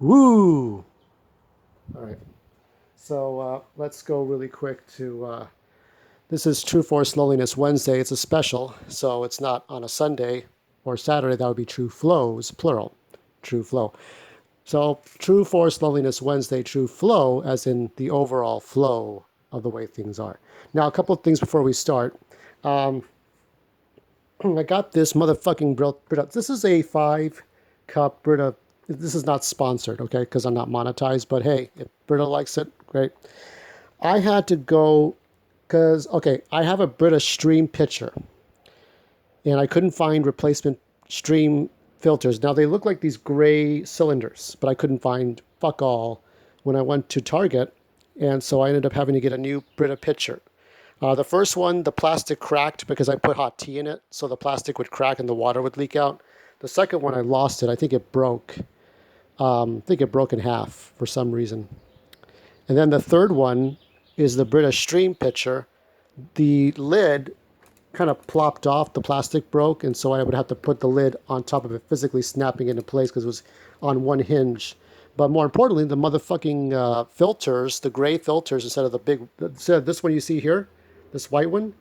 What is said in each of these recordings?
Woo! All right. So let's go really quick to. This is True Force Loneliness Wednesday. It's a special, so it's not on a Sunday or Saturday. That would be True Flows, plural. True Flow. So True Force Loneliness Wednesday, True Flow, as in the overall flow of the way things are. Now, a couple of things before we start. I got this motherfucking Brita. This is a 5 cup Brita. This is not sponsored, okay, because I'm not monetized. But hey, if Brita likes it, great. I had to go because, okay, I have a Brita Stream pitcher, and I couldn't find replacement Stream filters. Now, they look like these gray cylinders, but I couldn't find fuck all when I went to Target, and so I ended up having to get a new Brita pitcher. The first one, the plastic cracked because I put hot tea in it, so the plastic would crack and the water would leak out. The second one, I lost it. I think it broke. I think it broke in half for some reason. And then the third one is the British Stream pitcher. The lid kind of plopped off. The plastic broke, and so I would have to put the lid on top of it, physically snapping it into place because it was on one hinge. But more importantly, the motherfucking filters, the gray filters instead of the big, instead of this one you see here, this white one,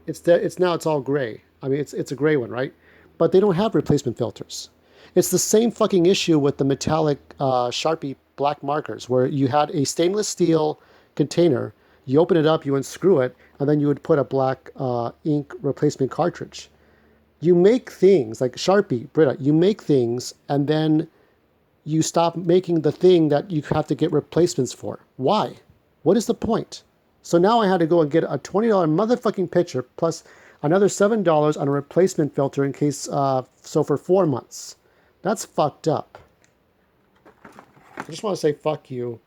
it's all gray. I mean, it's a gray one, right? But they don't have replacement filters. It's the same fucking issue with the metallic Sharpie black markers, where you had a stainless steel container, you open it up, you unscrew it, and then you would put a black ink replacement cartridge. You make things like Sharpie, Brita, you make things, and then you stop making the thing that you have to get replacements for. Why? What is the point? So now I had to go and get a $20 motherfucking pitcher plus another $7 on a replacement filter in case, so for 4 months. That's fucked up. I just want to say fuck you.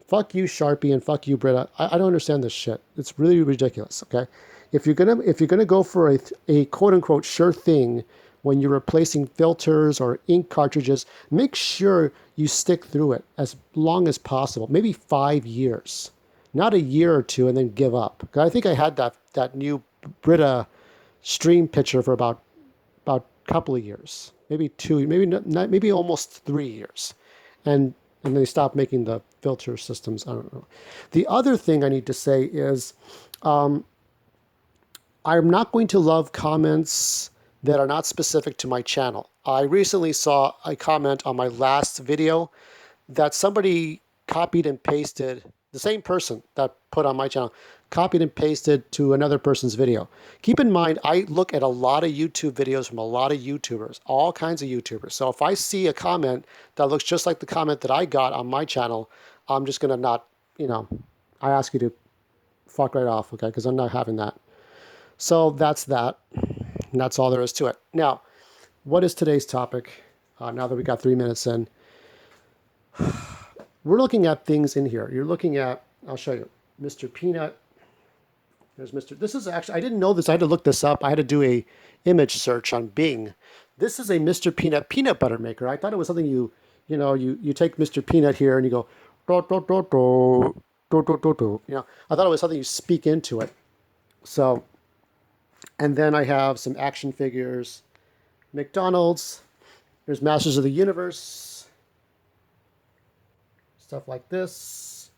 Fuck you, Sharpie, and fuck you, Brita. I don't understand this shit. It's really ridiculous, okay? If you're gonna go for a quote unquote sure thing when you're replacing filters or ink cartridges, make sure you stick through it as long as possible. Maybe 5 years. Not a year or two and then give up. I think I had that new Brita Stream pitcher for about a couple of years, maybe 2, maybe almost 3 years, and they stopped making the filter systems. I don't know. The other thing I need to say is, I'm not going to love comments that are not specific to my channel. I recently saw a comment on my last video that somebody copied and pasted, the same person that put on my channel, copied and pasted to another person's video. Keep in mind, I look at a lot of YouTube videos from a lot of YouTubers, all kinds of YouTubers. So if I see a comment that looks just like the comment that I got on my channel, I'm just going to not, I ask you to fuck right off, okay? Because I'm not having that. So that's that. And that's all there is to it. Now, what is today's topic? Now that we got 3 minutes in. We're looking at things in here. You're looking at, I'll show you, Mr. Peanut. There's Mr. This is actually, I didn't know this. I had to look this up. I had to do a image search on Bing. This is a Mr. Peanut peanut butter maker. I thought it was something you take Mr. Peanut here and you go, do, do, do, do, do, do, do, do. I thought it was something you speak into it. So, and then I have some action figures, McDonald's. There's Masters of the Universe. Stuff like this.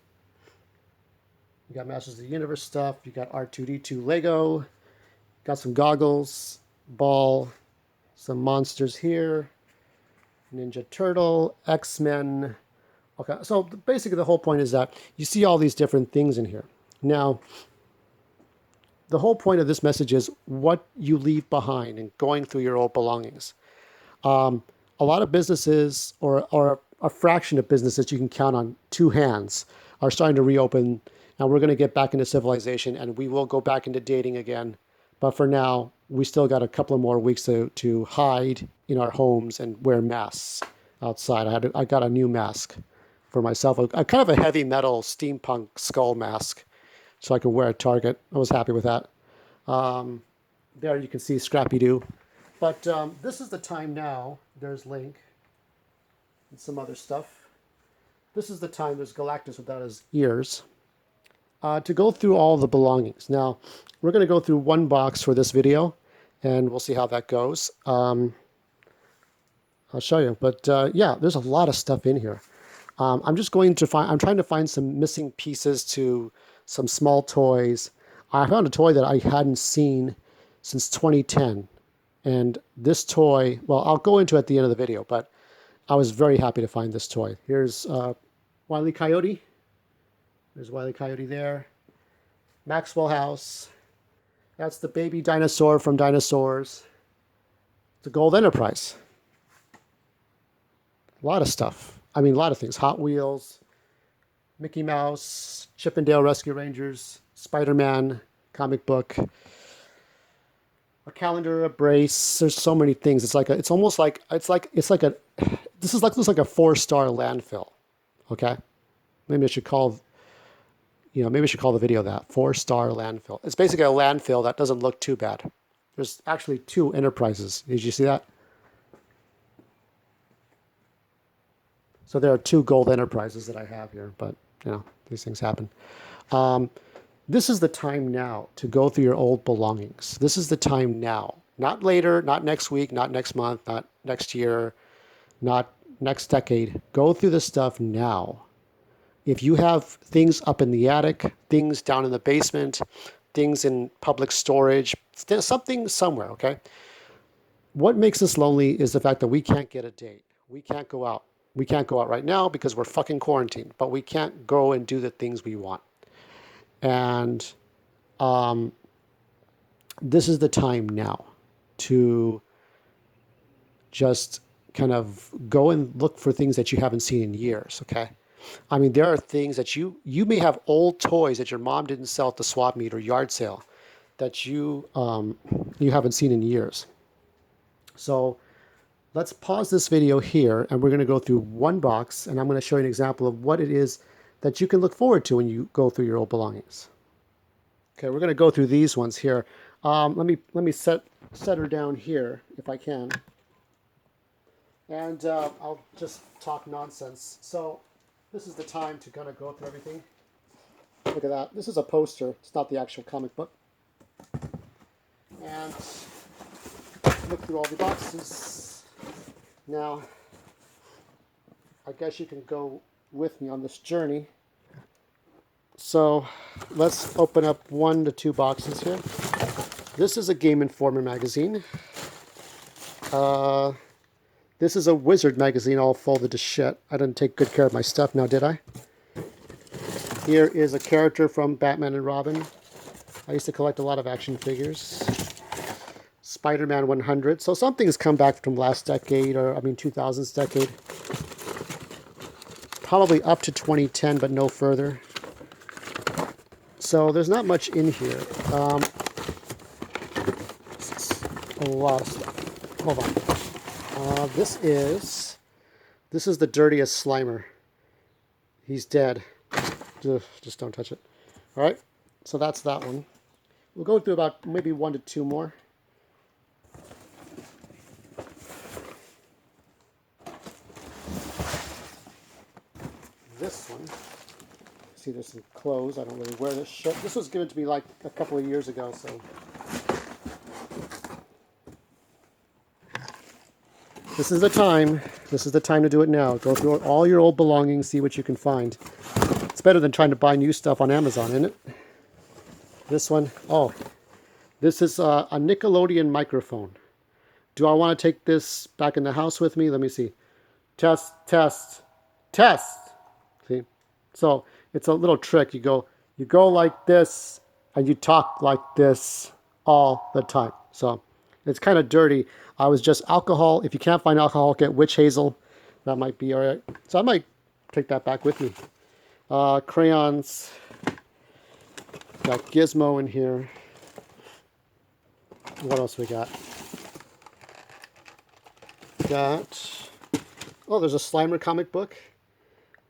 You got Masters of the Universe stuff. You got R2-D2 Lego. Got some goggles, ball, some monsters here. Ninja Turtle, X-Men. Okay, so basically the whole point is that you see all these different things in here. Now, the whole point of this message is what you leave behind and going through your old belongings. A lot of businesses, or a fraction of businesses you can count on 2 hands, are starting to reopen, and we're going to get back into civilization, and we will go back into dating again. But for now, we still got a couple of more weeks to hide in our homes and wear masks outside. I got a new mask for myself, a kind of a heavy metal steampunk skull mask, so I could wear at Target. I was happy with that. There you can see Scrappy-Doo. But this is the time now. There's Link and some other stuff. This is the time. There's Galactus without his ears. To go through all the belongings. Now, we're going to go through one box for this video, and we'll see how that goes. I'll show you. But yeah, there's a lot of stuff in here. I'm trying to find some missing pieces to some small toys. I found a toy that I hadn't seen since 2010. And this toy, well, I'll go into it at the end of the video, but I was very happy to find this toy. Here's Wile E. Coyote. There's Wile E. Coyote there. Maxwell House. That's the baby dinosaur from Dinosaurs. The Gold Enterprise. A lot of stuff. I mean, a lot of things. Hot Wheels, Mickey Mouse, Chip and Dale Rescue Rangers, Spider-Man comic book, a calendar, a brace. There's so many things. It's like a, it's almost like it's like a this is like looks like a 4-star landfill. Okay, maybe I should call maybe I should call the video that 4-star landfill. It's basically a landfill that doesn't look too bad. There's actually 2 enterprises. Did you see that? So there are 2 gold enterprises that I have here, but these things happen. This is the time now to go through your old belongings. This is the time now, not later, not next week, not next month, not next year, not next decade. Go through this stuff now. If you have things up in the attic, things down in the basement, things in public storage, something somewhere, okay? What makes us lonely is the fact that we can't get a date. We can't go out. We can't go out right now because we're fucking quarantined, but we can't go and do the things we want. And this is the time now to just kind of go and look for things that you haven't seen in years, okay? I mean, there are things that you may have old toys that your mom didn't sell at the swap meet or yard sale that you haven't seen in years. So let's pause this video here, and we're going to go through one box, and I'm going to show you an example of what it is that you can look forward to when you go through your old belongings. Okay, we're going to go through these ones here. Let me set her down here if I can, and I'll just talk nonsense. So this is the time to kind of go through everything. Look at that. This is a poster. It's not the actual comic book. And look through all the boxes. Now, I guess you can go with me on this journey. So let's open up 1 to 2 boxes here. This is a Game Informer magazine. This is a Wizard magazine all folded to shit. I didn't take good care of my stuff now, did I? Here is a character from Batman and Robin. I used to collect a lot of action figures. Spider-Man 100. So some things come back from last decade, or 2000s decade. Probably up to 2010, but no further. So there's not much in here. A lot of stuff. Hold on. This is the dirtiest Slimer. He's dead. Just don't touch it. All right. So that's that one. We'll go through about maybe 1 to 2 more. This one. See, there's some clothes. I don't really wear this shit. This was given to me like a couple of years ago, so. This is the time. This is the time to do it now. Go through all your old belongings, see what you can find. It's better than trying to buy new stuff on Amazon, isn't it? This one. Oh, this is a Nickelodeon microphone. Do I want to take this back in the house with me? Let me see. Test, test, test. See? So it's a little trick. You go like this, and you talk like this all the time. So it's kind of dirty. I was just alcohol. If you can't find alcohol, get witch hazel. That might be all right. So I might take that back with me. Crayons. Got Gizmo in here. What else we got? Oh, there's a Slimer comic book.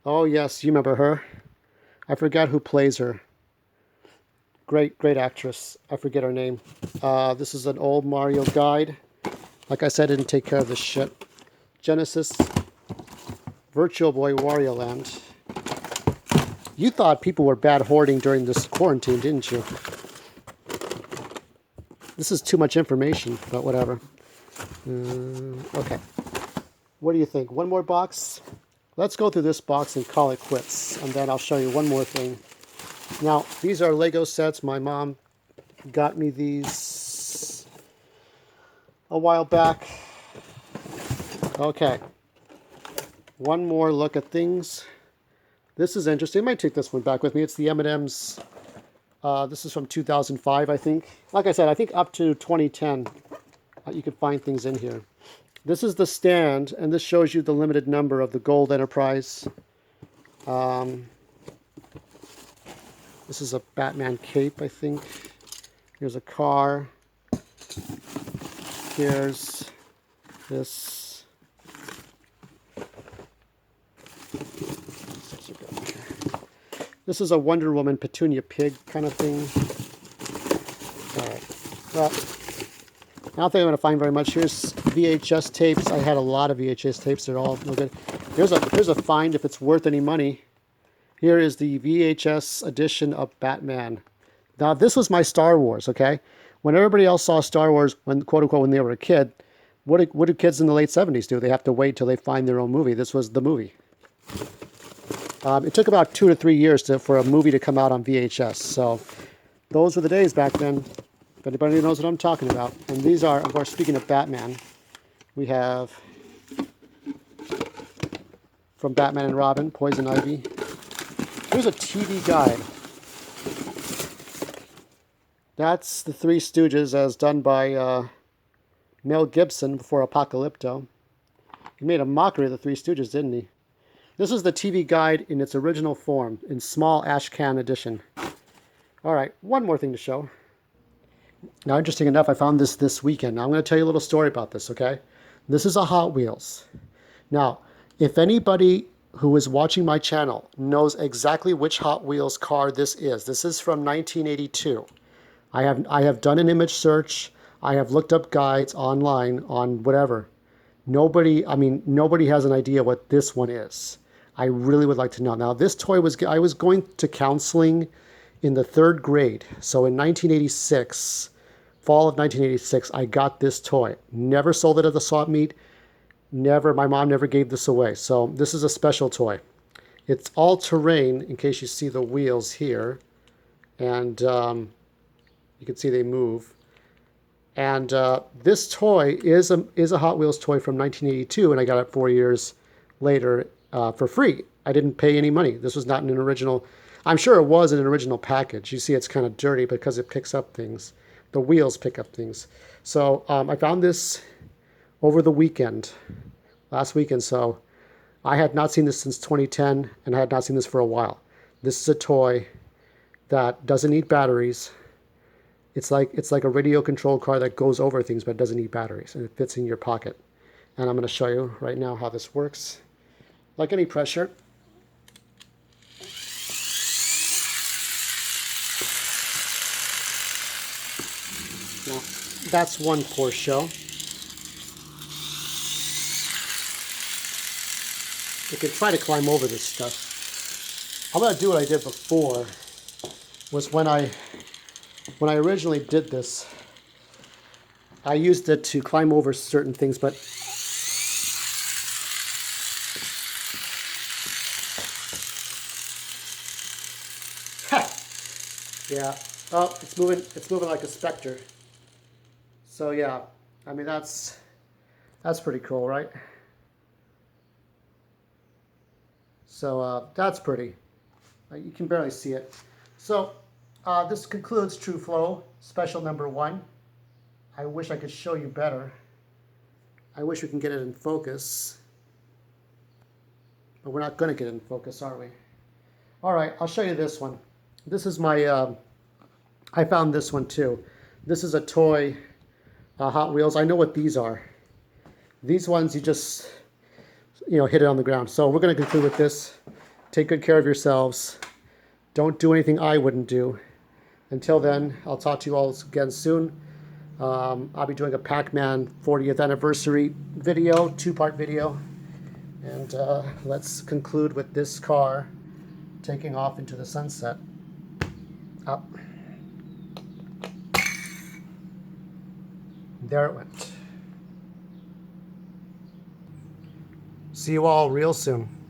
Oh, yes, you remember her. I forgot who plays her. Great actress. I forget her name. This is an old Mario guide. Like I said, I didn't take care of this shit. Genesis. Virtual Boy Wario Land. You thought people were bad hoarding during this quarantine, didn't you? This is too much information, but whatever. Okay. What do you think? One more box? Let's go through this box and call it quits, and then I'll show you one more thing. Now, these are Lego sets. My mom got me these a while back. Okay. One more look at things. This is interesting. I might take this one back with me. It's the M&M's. This is from 2005, I think. Like I said, I think up to 2010, you can find things in here. This is the stand, and this shows you the limited number of the Gold Enterprise. This is a Batman cape, I think. Here's a car. Here's this. This is a Wonder Woman Petunia Pig kind of thing. All right. Well, I don't think I'm going to find very much. Here's VHS tapes. I had a lot of VHS tapes. They're all no good. Here's a find if it's worth any money. Here is the VHS edition of Batman. Now, this was my Star Wars, okay? When everybody else saw Star Wars, when quote unquote, when they were a kid, what do kids in the late 70s do? They have to wait till they find their own movie. This was the movie. It took about 2 to 3 years for a movie to come out on VHS. So those were the days back then. If anybody knows what I'm talking about. And these are, of course, speaking of Batman, we have from Batman and Robin, Poison Ivy. Here's a TV guide. That's the Three Stooges as done by Mel Gibson before Apocalypto. He made a mockery of the Three Stooges, didn't he? This is the TV guide in its original form, in small ash can edition. All right, one more thing to show. Now, interesting enough, I found this weekend. Now, I'm going to tell you a little story about this, okay? This is a Hot Wheels. Now, if anybody who is watching my channel knows exactly which Hot Wheels car this is from 1982. I have done an image search. I have looked up guides online on whatever. Nobody has an idea what this one is. I really would like to know. Now, this toy I was going to counseling in the 3rd grade. So in 1986, fall of 1986, I got this toy. Never sold it at the swap meet. Never, my mom never gave this away. So this is a special toy. It's all terrain, in case you see the wheels here. And you can see they move. And this toy is a Hot Wheels toy from 1982, and I got it 4 years later for free. I didn't pay any money. This was not an original. I'm sure it was in an original package. You see it's kind of dirty because it picks up things. The wheels pick up things. So I found this over the weekend, last weekend. So I had not seen this since 2010, and I had not seen this for a while. This is a toy that doesn't need batteries. It's like a radio controlled car that goes over things, but it doesn't need batteries, and it fits in your pocket. And I'm going to show you right now how this works. Like any pressure. Now, that's one poor show. You can try to climb over this stuff. I'm going to do what I did before, was when I originally did this, I used it to climb over certain things, but yeah. Oh, it's moving like a specter. So yeah, I mean that's pretty cool, right? So that's pretty. You can barely see it. So this concludes Tru.F.Lo. special number 1. I wish I could show you better. I wish we can get it in focus. But we're not going to get it in focus, are we? All right, I'll show you this one. This is my, I found this one too. This is a toy Hot Wheels. I know what these are. These ones you just, hit it on the ground. So we're going to conclude with this. Take good care of yourselves. Don't do anything I wouldn't do. Until then, I'll talk to you all again soon. I'll be doing a Pac-Man 40th anniversary video, 2-part video. And let's conclude with this car taking off into the sunset. Up. There it went. See you all real soon.